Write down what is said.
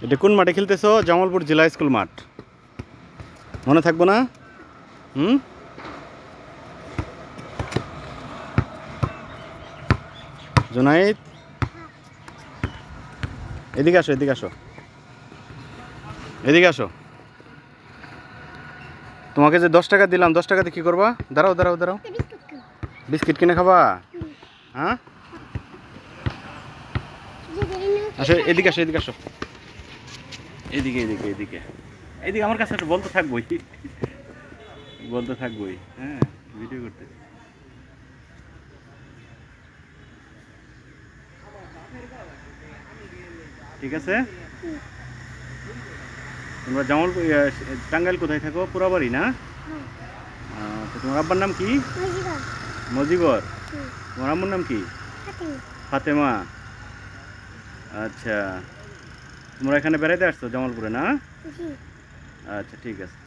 এটা কোন মাঠে খেলতেছো? জামালপুর জেলা স্কুল মাঠ, মনে থাকবো না? জুনাইদ, এদিকে আসো, এদিকে আসো, এদিকে আসো। তোমাকে যে 10 টাকা দিলাম, 10 টাকাতে কি করবা? দাঁড়াও দাঁড়াও দাঁড়াও, বিস্কিট কিনে খাবা? হ্যাঁ, আসো, এদিকে আসো, এদিকে আসো, এদিকে এদিকে এদিকে এদিকে। আমার কাছে একটা বলতে থাকবোই, বলতে থাকবোই। হ্যাঁ, ভিডিও করতে। ঠিক আছে। তোমরা জামালপুর টাঙ্গাইল কোথায় থাকো? পুরাবাড়ি না? তো তোমার আব্বার নাম কি? মজিবর। তোমার আম্মুর নাম কি? ফাতেমা। আচ্ছা, তোমরা এখানে বেড়াইতে আসছো জামালপুরে না? আচ্ছা, ঠিক আছে।